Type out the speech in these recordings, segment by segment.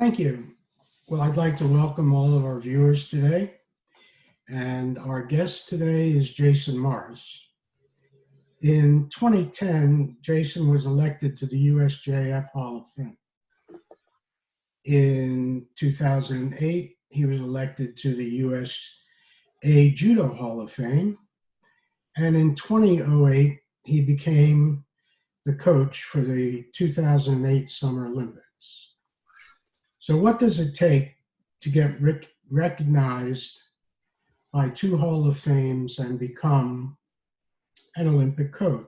Thank you. Well, I'd like to welcome all of our viewers today. And our guest today is Jason Morris. In 2010, Jason was elected to the USJF Hall of Fame. In 2008, he was elected to the USA Judo Hall of Fame. And in 2008, he became the coach for the 2008 Summer Olympics. So what does it take to get recognized by two Hall of Fames and become an Olympic coach?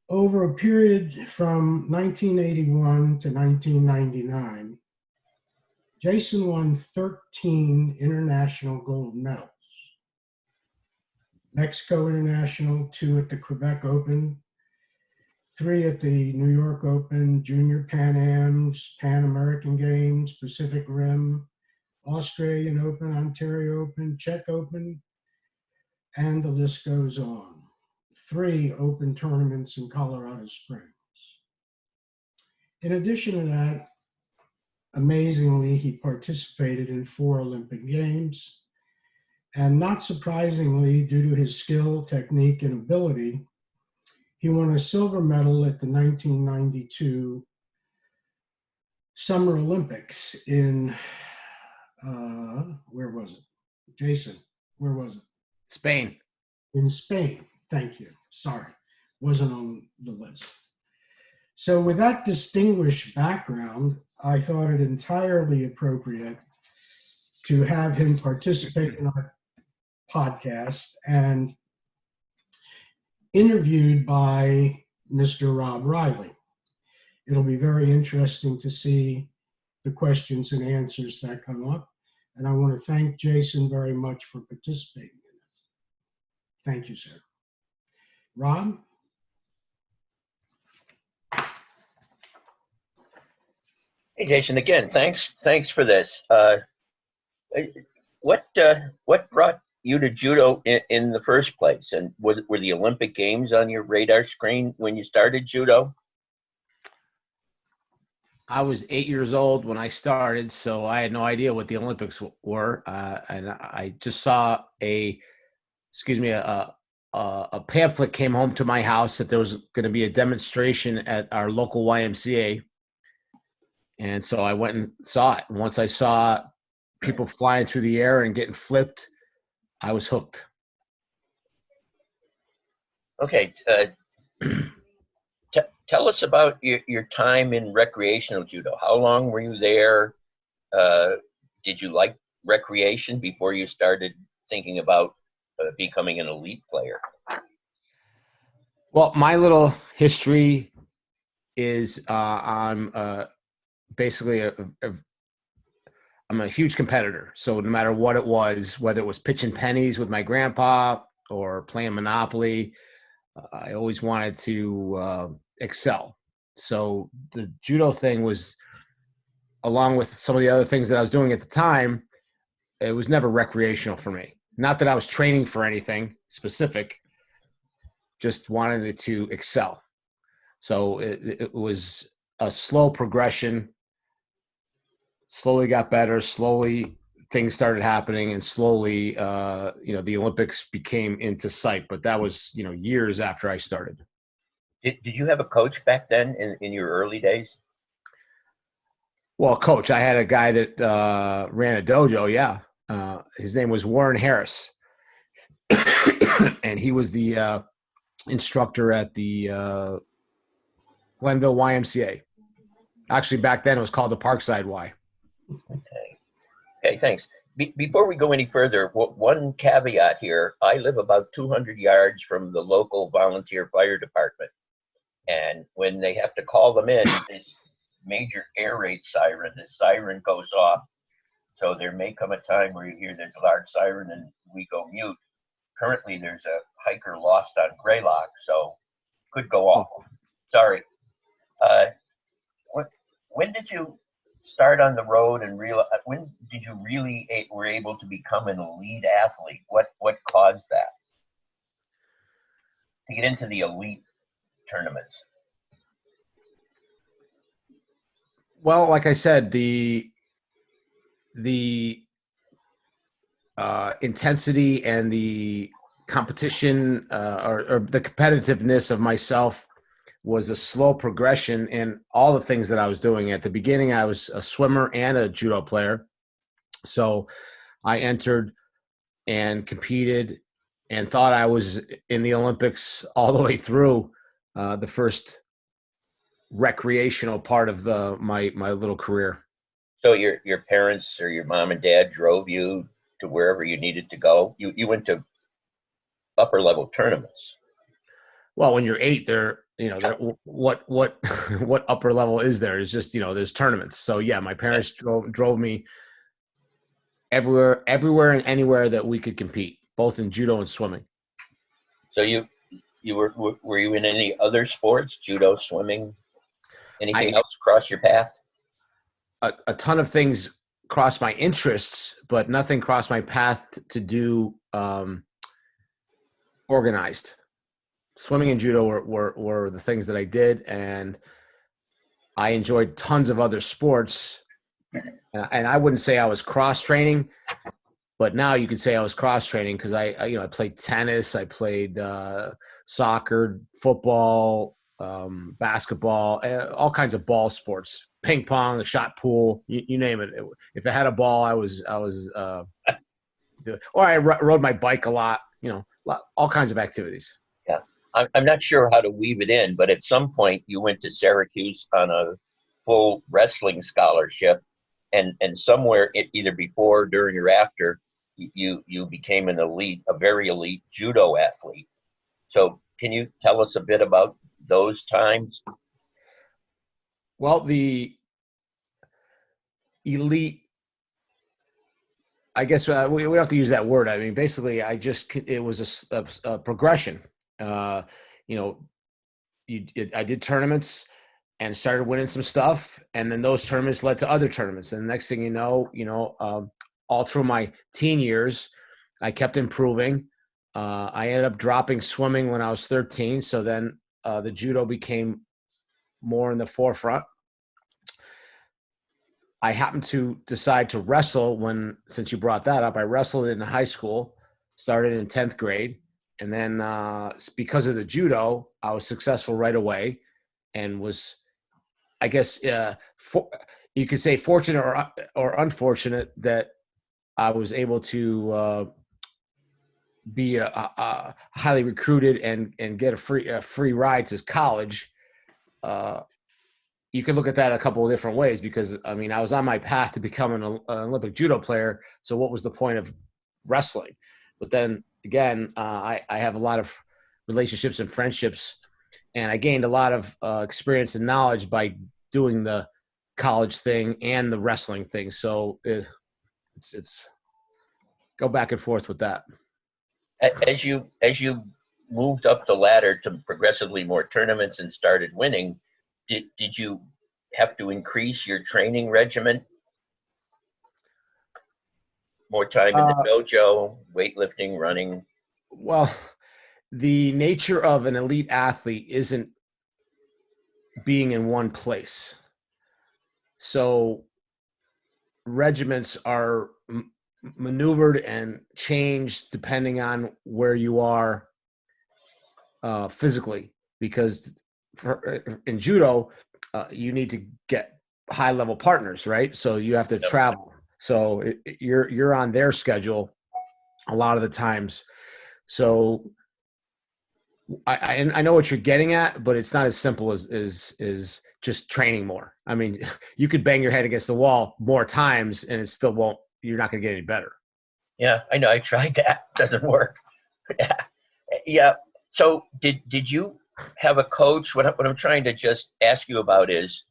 Over a period from 1981 to 1999, Jason won 13 international gold medals. Mexico International, 2 at the Quebec Open, 3 at the New York Open, Junior Pan Ams, Pan American Games, Pacific Rim, Australian Open, Ontario Open, Czech Open, and the list goes on. 3 open tournaments in Colorado Springs. In addition to that, amazingly, he participated in 4 Olympic Games. And not surprisingly, due to his skill, technique, and ability, he won a silver medal at the 1992 Summer Olympics in, where was it? Jason, where was it? Spain. In Spain, thank you. Sorry, wasn't on the list. So with that distinguished background, I thought it entirely appropriate to have him participate in our podcast and interviewed by Mr. Rob Riley. It'll be very interesting to see the questions and answers that come up. And I want to thank Jason very much for participating in it. Thank you, sir. Rob? Hey, Jason, again, thanks for this. What brought you to judo in the first place? And were the Olympic Games on your radar screen when you started judo? I was 8 years old when I started, so I had no idea what the Olympics were. And I just saw a pamphlet came home to my house that there was going to be a demonstration at our local YMCA. And so I went and saw it. And once I saw people flying through the air and getting flipped, I was hooked. Okay. Tell us about your time in recreational judo. How long were you there? Did you like recreation before you started thinking about becoming an elite player? Well, my little history is I'm basically I'm a huge competitor. So no matter what it was, whether it was pitching pennies with my grandpa or playing Monopoly, I always wanted to excel. So the judo thing was, along with some of the other things that I was doing at the time, it was never recreational for me. Not that I was training for anything specific, just wanted to excel. So it was a slow progression. Slowly got better, slowly things started happening, and slowly, the Olympics became into sight. But that was, years after I started. Did you have a coach back then in your early days? Well, coach, I had a guy that ran a dojo, yeah. His name was Warren Harris. And he was the instructor at the Glenville YMCA. Actually, back then it was called the Parkside Y. Okay, thanks. Before we go any further, one caveat here. I live about 200 yards from the local volunteer fire department. And when they have to call them in, this major air raid siren, the siren goes off. So there may come a time where you hear there's a large siren and we go mute. Currently, there's a hiker lost on Greylock, so could go off. Sorry. When did you start on the road and when did you really were able to become an elite athlete? What caused that? To get into the elite tournaments? Well, like I said, the intensity and the competition or the competitiveness of myself was a slow progression in all the things that I was doing. At the beginning, I was a swimmer and a judo player. So I entered and competed and thought I was in the Olympics all the way through the first recreational part of my little career. So your parents or your mom and dad drove you to wherever you needed to go. You went to upper level tournaments. Well, when you're 8, what what upper level is there? It's just, there's tournaments. So yeah, my parents drove me everywhere and anywhere that we could compete, both in judo and swimming. So you were you in any other sports? Judo, swimming, anything else cross your path? A ton of things crossed my interests, but nothing crossed my path to do organized. Swimming and judo were the things that I did, and I enjoyed tons of other sports. And I wouldn't say I was cross training, but now you could say I was cross training because I played tennis, I played soccer, football, basketball, all kinds of ball sports, ping pong, a shot pool, you name it. If it had a ball, I was or I rode my bike a lot, all kinds of activities. Yeah, I'm not sure how to weave it in, but at some point you went to Syracuse on a full wrestling scholarship, and somewhere either before, during, or after, you became a very elite judo athlete. So can you tell us a bit about those times? Well, the elite, I guess we don't have to use that word. I mean, basically, it was a progression. I did tournaments and started winning some stuff, and then those tournaments led to other tournaments. And the next thing you know, all through my teen years, I kept improving. I ended up dropping swimming when I was 13, so then the judo became more in the forefront. I happened to decide to wrestle since you brought that up. I wrestled in high school, started in 10th grade, and then because of the judo, I was successful right away, and was, I guess, you could say fortunate or unfortunate that I was able to be a highly recruited and get a free ride to college. You can look at that a couple of different ways because, I mean, I was on my path to become an Olympic judo player. So what was the point of wrestling? But then again, I have a lot of relationships and friendships, and I gained a lot of experience and knowledge by doing the college thing and the wrestling thing. So it's go back and forth with that. As you moved up the ladder to progressively more tournaments and started winning, did you have to increase your training regimen? More time in the dojo, weightlifting, running? Well, the nature of an elite athlete isn't being in one place. So regiments are maneuvered and changed depending on where you are physically, because in judo, you need to get high level partners, right? So you have to travel. So you're on their schedule a lot of the times. So I know what you're getting at, but it's not as simple as just training more. I mean, you could bang your head against the wall more times and it still won't, you're not going to get any better. Yeah, I know. I tried that. Doesn't work. Yeah. Yeah. So did you have a coach? What I'm trying to just ask you about is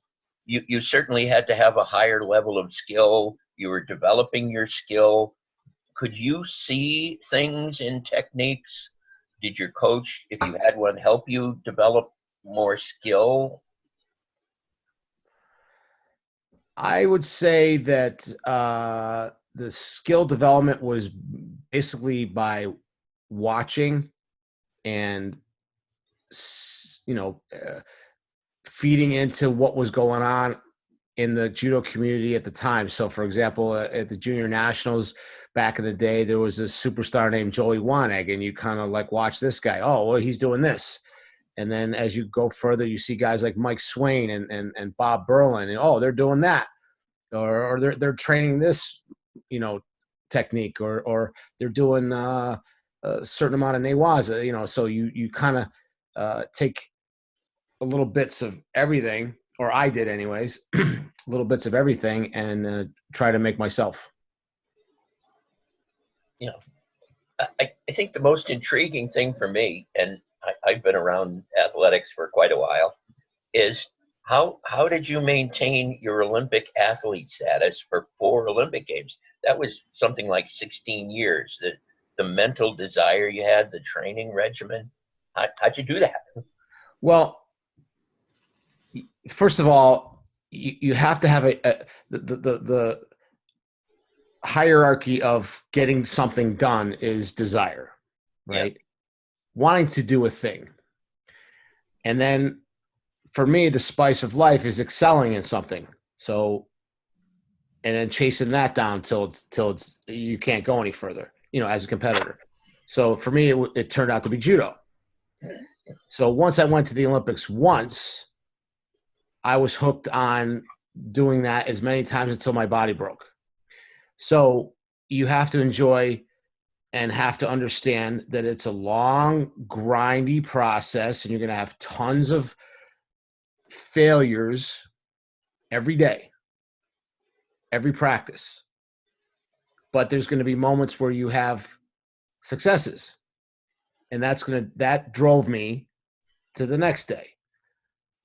you certainly had to have a higher level of skill. You were developing your skill. Could you see things in techniques? Did your coach, if you had one, help you develop more skill? I would say that the skill development was basically by watching and, feeding into what was going on in the judo community at the time. So, for example, at the junior nationals back in the day, there was a superstar named Joey Waneg, and you kind of like watch this guy. Oh, well, he's doing this. And then as you go further, you see guys like Mike Swain and Bob Berlin, and oh, they're doing that, or they're training this, technique, or they're doing a certain amount of newaza, So you kind of take a little bits of everything, or I did anyways, little bits of everything, and try to make myself. I think the most intriguing thing for me, and I've been around athletics for quite a while, is how did you maintain your Olympic athlete status for 4 Olympic Games? That was something like 16 years. The mental desire you had, the training regimen. How'd you do that? Well, first of all, you have to have the hierarchy of getting something done is desire, right? Yeah. Wanting to do a thing. And then for me, the spice of life is excelling in something. So, and then chasing that down till it's you can't go any further, as a competitor. So for me, it turned out to be judo. So once I went to the Olympics once, I was hooked on doing that as many times until my body broke. So you have to enjoy and have to understand that it's a long, grindy process, and you're going to have tons of failures every day, every practice. But there's going to be moments where you have successes, and that drove me to the next day.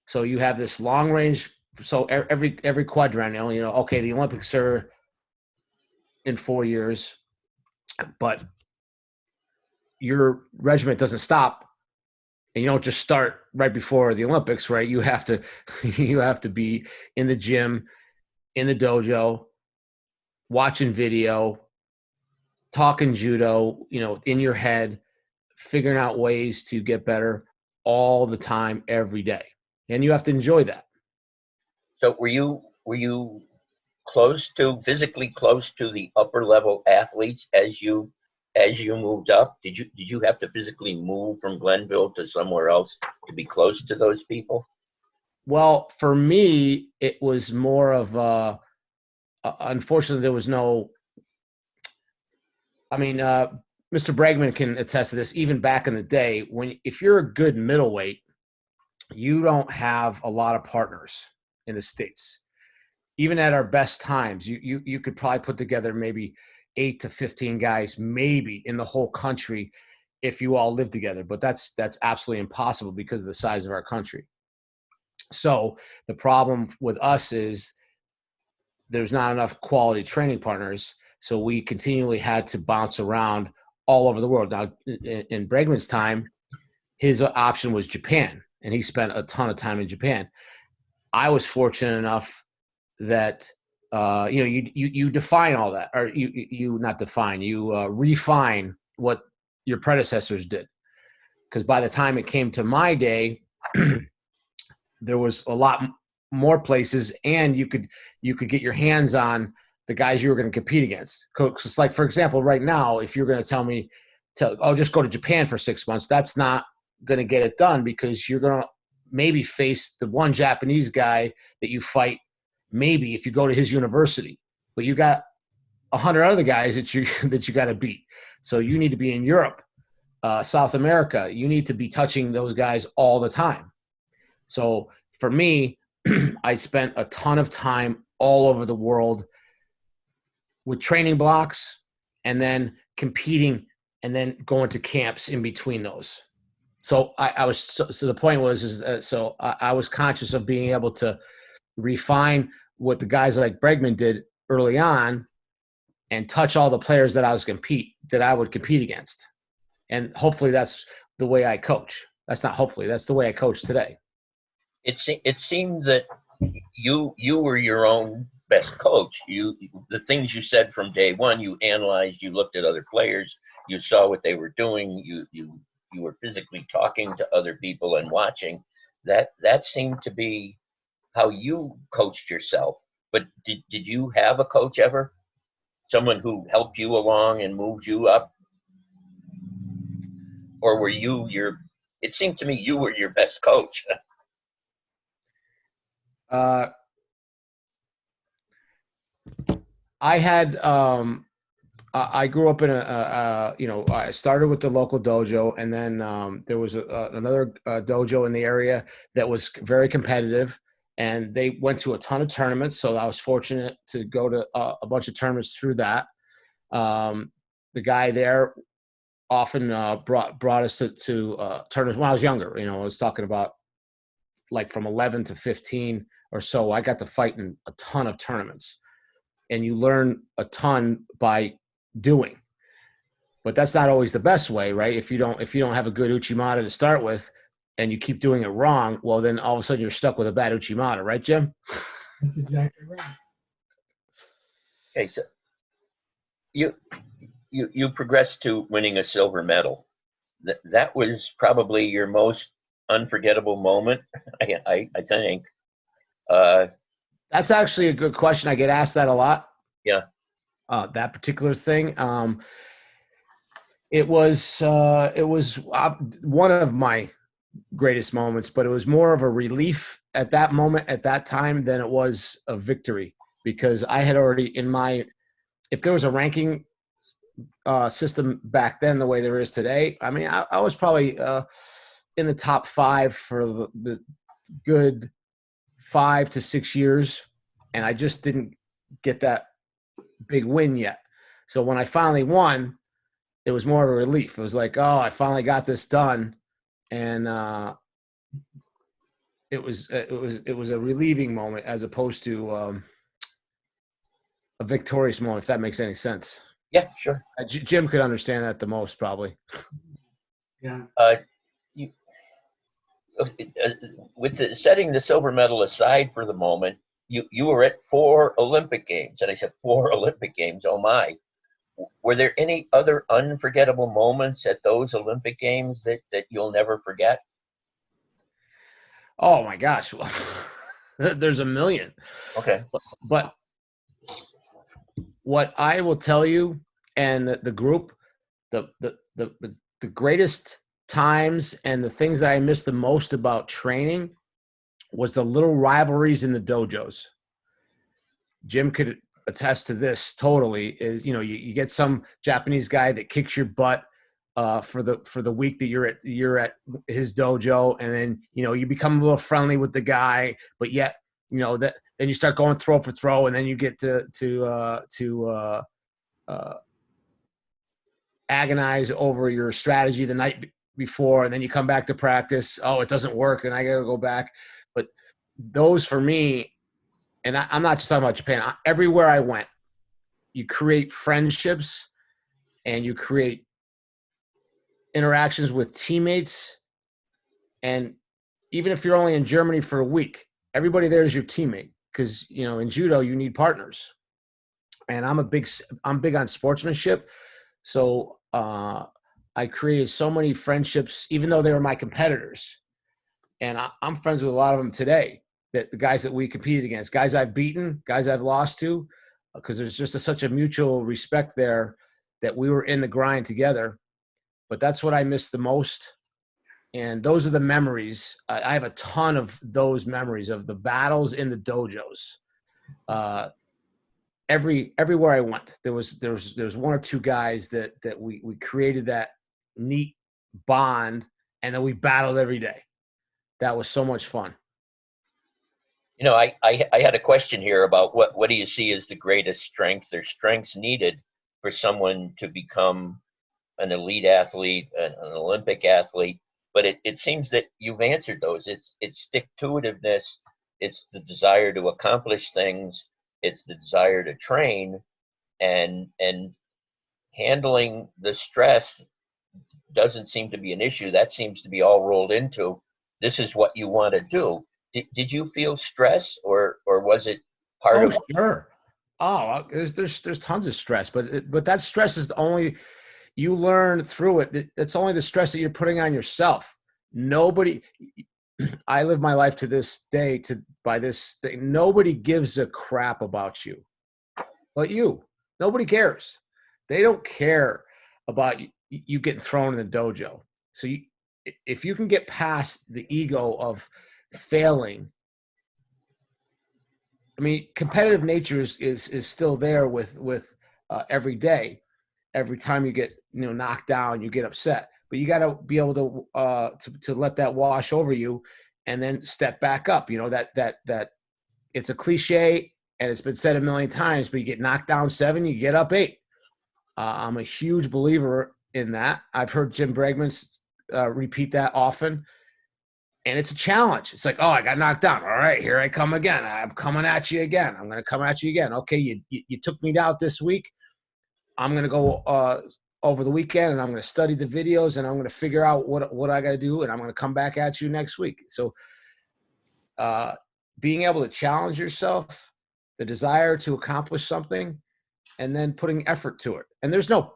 So you have this long range. So every quadrennial, okay, the Olympics are in 4 years, but your regiment doesn't stop, and you don't just start right before the Olympics, right? You have to be in the gym, in the dojo, watching video, talking judo, in your head, figuring out ways to get better all the time, every day. And you have to enjoy that. So were you physically close to the upper level athletes as you moved up? Did you have to physically move from Glenville to somewhere else to be close to those people? Well, for me, it was more of unfortunately, there was no. I mean, Mr. Bregman can attest to this. Even back in the day, if you're a good middleweight, you don't have a lot of partners in the States. Even at our best times, you could probably put together maybe 8 to 15 guys, maybe in the whole country, if you all live together. But that's absolutely impossible because of the size of our country. So the problem with us is there's not enough quality training partners. So we continually had to bounce around all over the world. Now, in Bregman's time, his option was Japan, and he spent a ton of time in Japan. I was fortunate enough that you define all that, or you not define, you refine what your predecessors did, because by the time it came to my day, there was a lot more places, and you could get your hands on the guys you were going to compete against. It's like, for example, right now, if you're going to tell me just go to Japan for 6 months, that's not going to get it done, because you're going to maybe face the one Japanese guy that you fight, maybe if you go to his university, but you got 100 other guys that you got to beat. So you need to be in Europe, South America. You need to be touching those guys all the time. So for me, I spent a ton of time all over the world with training blocks, and then competing, and then going to camps in between those. So I was so the point was I was conscious of being able to refine what the guys like Bregman did early on, and touch all the players that I would compete against. And hopefully that's the way I coach. That's the way I coach today. It seems that you were your own best coach. The things you said from day one, you analyzed, you looked at other players, you saw what they were doing, you were physically talking to other people and watching. That seemed to be how you coached yourself, but did you have a coach ever? Someone who helped you along and moved you up? Or were you it seemed to me you were your best coach. I had I grew up in I started with the local dojo, and then there was another dojo in the area that was very competitive, and they went to a ton of tournaments. So I was fortunate to go to a bunch of tournaments through that. The guy there often brought us to tournaments when I was younger. I was talking about like from 11 to 15 or so. I got to fight in a ton of tournaments, and you learn a ton by doing. But that's not always the best way, right? If you don't have a good uchimata to start with, and you keep doing it wrong, well, then all of a sudden you're stuck with a bad uchimata, right, Jim? That's exactly right. Okay, so you progressed to winning a silver medal. That was probably your most unforgettable moment, I think. That's actually a good question. I get asked that a lot. Yeah. That particular thing. It was one of my greatest moments, but it was more of a relief at that moment, at that time, than it was a victory, because I had already if there was a ranking system back then the way there is today, I mean, I was probably in the top 5 for the good 5 to 6 years, and I just didn't get that big win yet. So when I finally won, it was more of a relief. It was like, oh, I finally got this done, and it was a relieving moment as opposed to a victorious moment, if that makes any sense. Yeah, sure. Jim could understand that the most, probably. Yeah. With setting the silver medal aside for the moment, you were at 4 Olympic Games, and I said 4 Olympic Games. Oh my! Were there any other unforgettable moments at those Olympic Games that you'll never forget? Oh my gosh, there's a million. Okay. But what I will tell you, and the group, the greatest times and the things that I miss the most about training was the little rivalries in the dojos. Jim could attest to this totally. Is you get some Japanese guy that kicks your butt for the week that you're at his dojo, and then you become a little friendly with the guy, but yet that then you start going throw for throw, and then you get to agonize over your strategy the night before, and then you come back to practice. Oh, it doesn't work, then I gotta go back. But those for me, and I'm not just talking about Japan. Everywhere I went, you create friendships and you create interactions with teammates. And even if you're only in Germany for a week, everybody there is your teammate, because in judo you need partners. And I'm big on sportsmanship, so I created so many friendships, even though they were my competitors. And I'm friends with a lot of them today. That the guys that we competed against, guys I've beaten, guys I've lost to, because there's just such a mutual respect there that we were in the grind together. But that's what I miss the most. And those are the memories. I have a ton of those memories of the battles in the dojos. Everywhere I went, there was 1 or 2 guys that we created that neat bond, and then we battled every day. That was so much fun. I had a question here about what do you see as the greatest strengths or strengths needed for someone to become an elite athlete, an Olympic athlete, but it seems that you've answered those. It's stick-to-itiveness, it's the desire to accomplish things, it's the desire to train, and handling the stress doesn't seem to be an issue. That seems to be all rolled into this is what you want to do. Did you feel stress, or was it part of? Sure. Oh, there's tons of stress, but that stress is only you learn through it. It's only the stress that you're putting on yourself. Nobody, I live my life to this day by this thing. Nobody gives a crap about you but you. Nobody cares. They don't care about you getting thrown in the dojo. So if you can get past the ego of failing, I mean, competitive nature is still there with every day. Every time you get knocked down, you get upset. But you got to be able to let that wash over you, and then step back up. That it's a cliche and it's been said a million times. But you get knocked down 7, you get up 8. I'm a huge believer in that. I've heard Jim Bregman repeat that often. And it's a challenge. It's like, oh, I got knocked down. All right, here I come again. I'm coming at you again. I'm going to come at you again. Okay, you took me out this week. I'm going to go over the weekend, and I'm going to study the videos, and I'm going to figure out what I got to do, and I'm going to come back at you next week. So being able to challenge yourself, the desire to accomplish something, and then putting effort to it. And there's no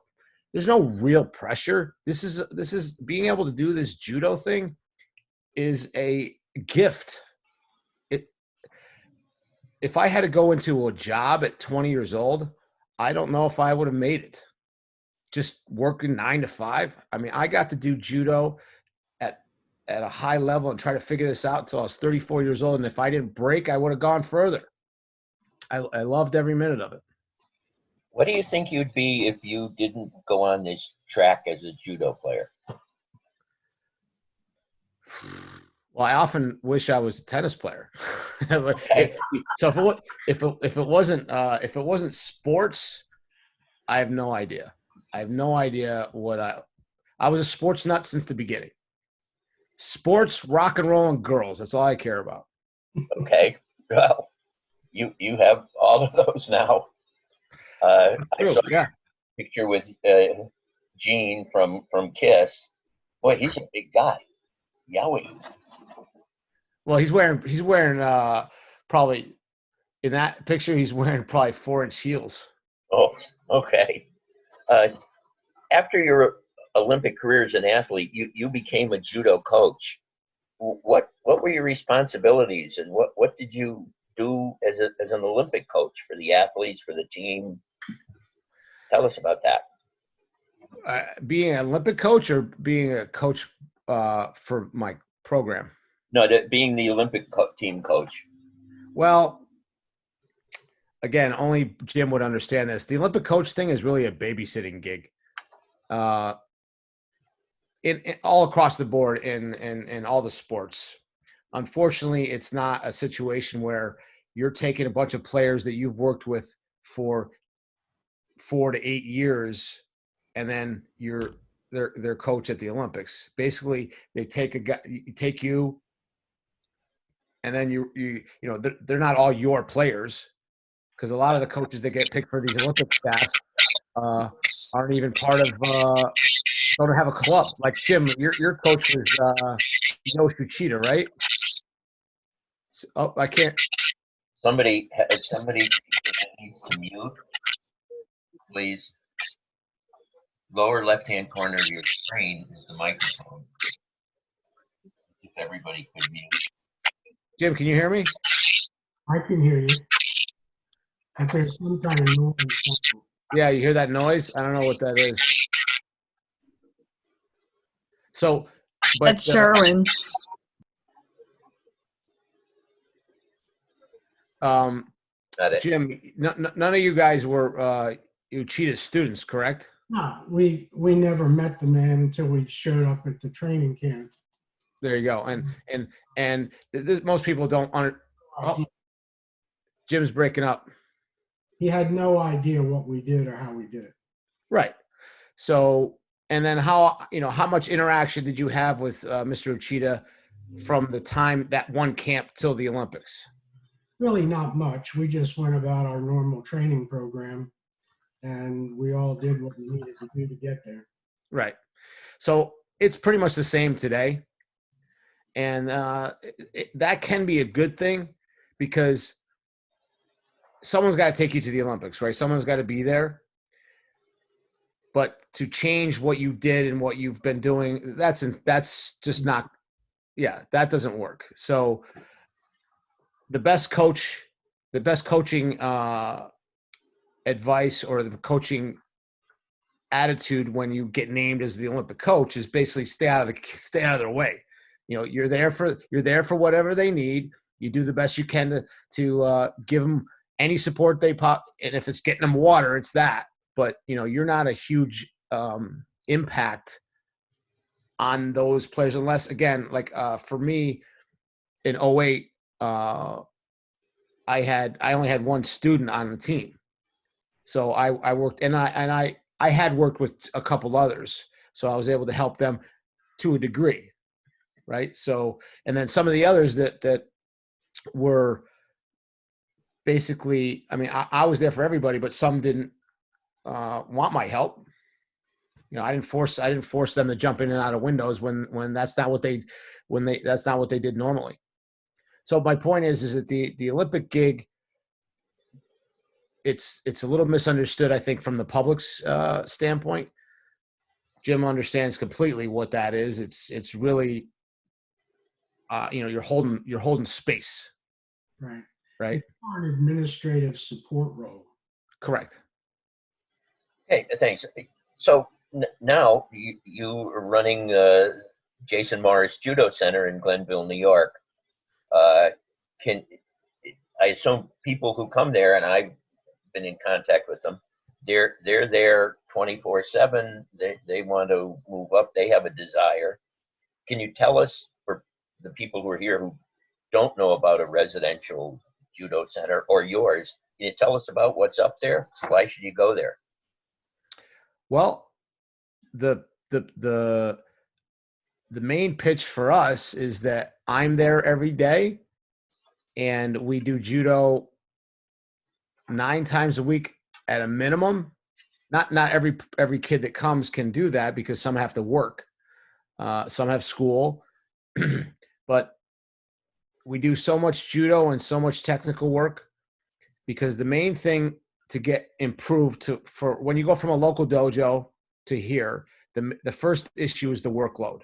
real pressure. This is being able to do this judo thing is a gift. If I had to go into a job at 20 years old, I don't know if I would have made it. Just working 9 to 5. I mean, I got to do judo at a high level and try to figure this out until I was 34 years old. And if I didn't break, I would have gone further. I loved every minute of it. What do you think you'd be if you didn't go on this track as a judo player? Well, I often wish I was a tennis player. Okay. So if it wasn't sports, I have no idea. I have no idea what I was a sports nut since the beginning. Sports, rock and roll, and girls. That's all I care about. Okay. Well, you have all of those now. I saw a picture with Gene from Kiss. Boy, he's a big guy. Yowie. Well, he's wearing probably in that picture he's wearing probably 4-inch heels. Oh, okay. After your Olympic career as an athlete, you became a judo coach. What were your responsibilities, and what did you do as an Olympic coach for the athletes, for the team? Tell us about that. Being an Olympic coach or being a coach for my program? No, being the Olympic team coach. Well, again, only Jim would understand this. The Olympic coach thing is really a babysitting gig. In all across the board in all the sports. Unfortunately, it's not a situation where you're taking a bunch of players that you've worked with for 4 to 8 years, and then you're their coach at the Olympics. Basically, they take you, and then you know they're not all your players, because a lot of the coaches that get picked for these Olympic staffs aren't even part of don't have a club. Like Jim, your coach was Yoshi, right? So, I can't. Somebody needs to mute, please. Lower left-hand corner of your screen is the microphone. If everybody could mute. Jim, can you hear me? I can hear you. But there's some kind of noise. Yeah, you hear that noise? I don't know what that is. So, but That's Sherwin. Jim, none of you guys were Uchida students, correct? No, we never met the man until we showed up at the training camp. There you go. And this, most people don't Jim's breaking up. He had no idea what we did or how we did it. Right. So, and then how much interaction did you have with Mr. Uchida from the time that one camp till the Olympics? Really not much. We just went about our normal training program, and we all did what we needed to do to get there. Right. So it's pretty much the same today. And that can be a good thing, because someone's got to take you to the Olympics, right? Someone's got to be there. But to change what you did and what you've been doing, that's just not Yeah, that doesn't work. So the best coaching advice or the coaching attitude when you get named as the Olympic coach is basically stay out of their way. You know, you're there for whatever they need. You do the best you can to give them any support they pop, and if it's getting them water, it's that. But you know, you're not a huge impact on those players unless, again, like for me in '08, I only had one student on the team, so I worked and I had worked with a couple others, so I was able to help them to a degree, right? So, and then some of the others that were basically, I mean, I was there for everybody, but some didn't want my help. You know, I didn't force them to jump in and out of windows when that's not what that's not what they did normally. So my point is that the Olympic gig, it's a little misunderstood, I think, from the public's standpoint. Jim understands completely what that is. It's really, you know, you're holding space. Right. Right. It's an administrative support role. Correct. Okay, thanks. So now you are running Jason Morris Judo Center in Glenville, New York. Can I assume people who come there, and I've been in contact with them, they're there 24/7. They want to move up. They have a desire. Can you tell us, for the people who are here who don't know about a residential judo center or yours, can you tell us about what's up there? Why should you go there? Well, the main pitch for us is that I'm there every day, and we do judo 9 times a week at a minimum. Not every kid that comes can do that because some have to work, some have school, but we do so much judo and so much technical work because the main thing to get improved for when you go from a local dojo to here, the first issue is the workload.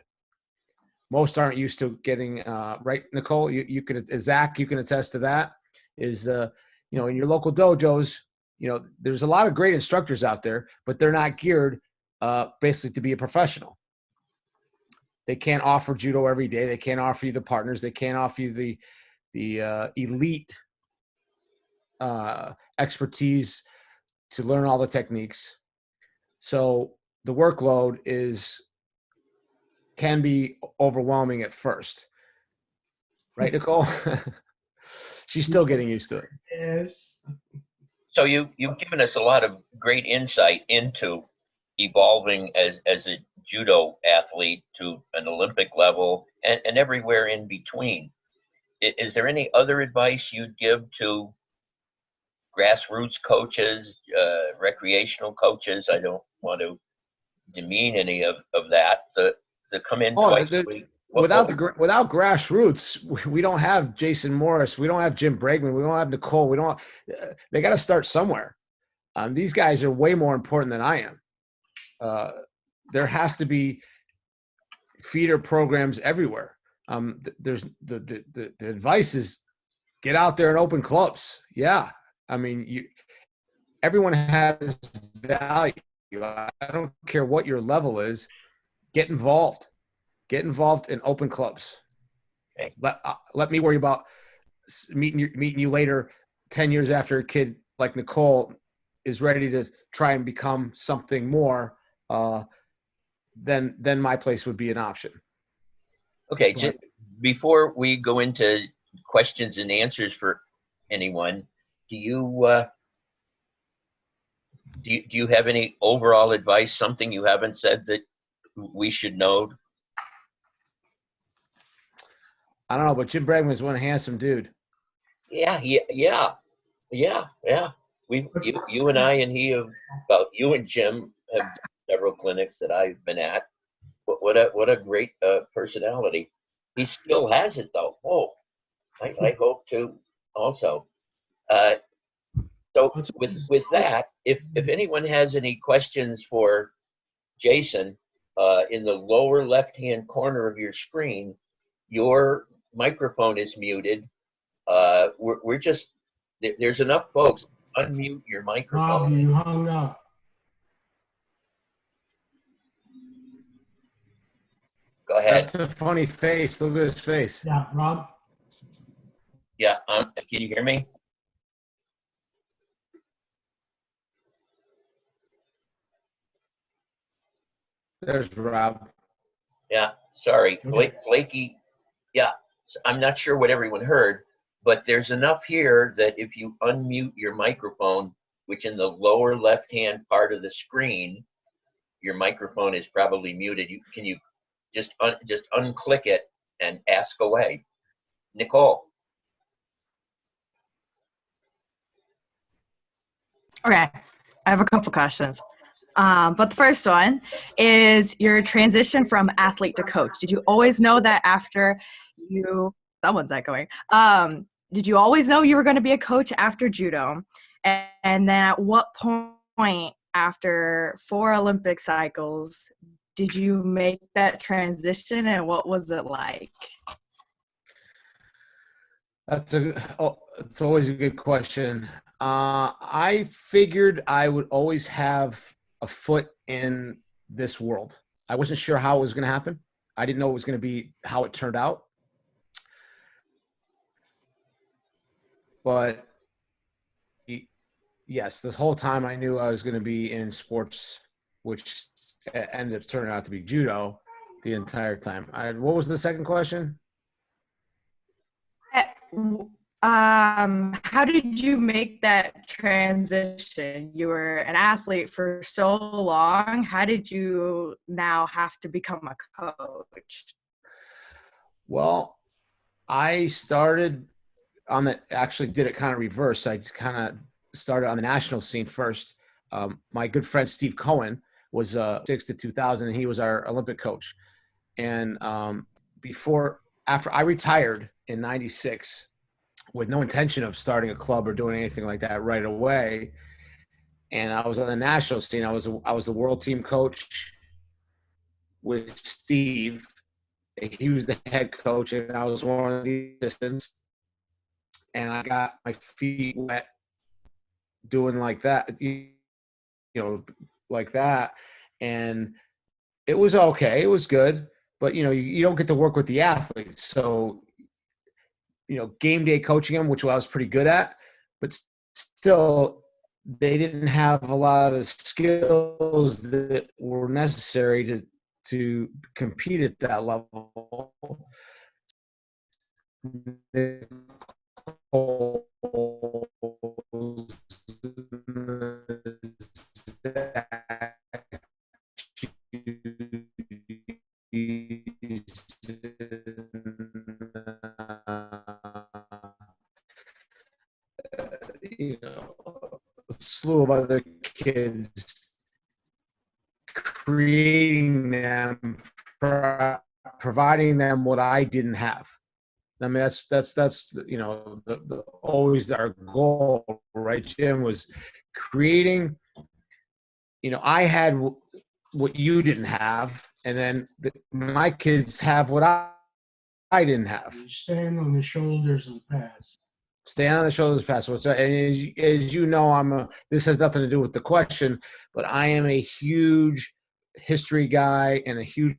Most aren't used to getting right, Nicole. You can, Zach, you can attest to that. Is you know, in your local dojos, you know, there's a lot of great instructors out there, but they're not geared basically to be a professional. They can't offer judo every day. They can't offer you the partners. They can't offer you the elite expertise to learn all the techniques. So the workload can be overwhelming at first, right, Nicole? She's still getting used to it. Yes. So you've given us a lot of great insight into evolving as a judo athlete to an Olympic level and everywhere in between. Is there any other advice you'd give to grassroots coaches, recreational coaches? I don't want to demean any of that. To come in twice a week. Without grassroots, we don't have Jason Morris. We don't have Jim Bregman. We don't have Nicole. They got to start somewhere. These guys are way more important than I am. There has to be feeder programs everywhere. There's the advice is get out there and open clubs. Yeah, I mean, everyone has value. I don't care what your level is. Get involved. Get involved in open clubs. Okay. Let me worry about meeting you later, 10 years after a kid like Nicole is ready to try and become something more. Then my place would be an option. Okay, before we go into questions and answers for anyone, do you have any overall advice? Something you haven't said that we should know? I don't know, but Jim Bregman is one handsome dude. Yeah. You and I and he have, well, you and Jim have done several clinics that I've been at. What a great personality. He still has it though. Oh, I hope to also. So with that, if anyone has any questions for Jason, in the lower left-hand corner of your screen, your microphone is muted. We're just, there's enough folks. Unmute your Rob, microphone. you hung up. Go ahead. That's a funny face. Look at his face. Yeah, Rob. Yeah, can you hear me? There's Rob. Yeah, sorry, Okay. flaky. Yeah, I'm not sure what everyone heard, but there's enough here that if you unmute your microphone, which in the lower left-hand part of the screen, your microphone is probably muted. Can you just unclick it and ask away? Nicole. Okay, I have a couple questions. But the first one is your transition from athlete to coach. Did you always know that after someone's echoing, did you always know you were going to be a coach after judo? And then at what point after 4 Olympic cycles did you make that transition, and what was it like? It's always a good question. I figured I would always have a foot in this world. I wasn't sure how it was going to happen. I didn't know it was going to be how it turned out. But yes, this whole time I knew I was going to be in sports, which ended up turning out to be judo the entire time. What was the second question? How did you make that transition? You were an athlete for so long. How did you now have to become a coach? Well, I actually did it kind of reverse. I kind of started on the national scene first. My good friend Steve Cohen was 6 to 2000, and he was our Olympic coach. And after I retired in 96, with no intention of starting a club or doing anything like that right away, and I was on the national scene. I was the world team coach with Steve. He was the head coach, and I was one of the assistants. And I got my feet wet doing like that, like that. And it was okay. It was good. But, you don't get to work with the athletes. So, game day coaching them, which I was pretty good at, but still they didn't have a lot of the skills that were necessary to compete at that level. A slew of other kids, creating them, providing them what I didn't have. I mean, that's always our goal, right, Jim? Was creating. I had what you didn't have, and then my kids have what I didn't have. You stand on the shoulders of the past. Stand on the shoulders of the past. And as you know, this has nothing to do with the question, but I am a huge history guy and a huge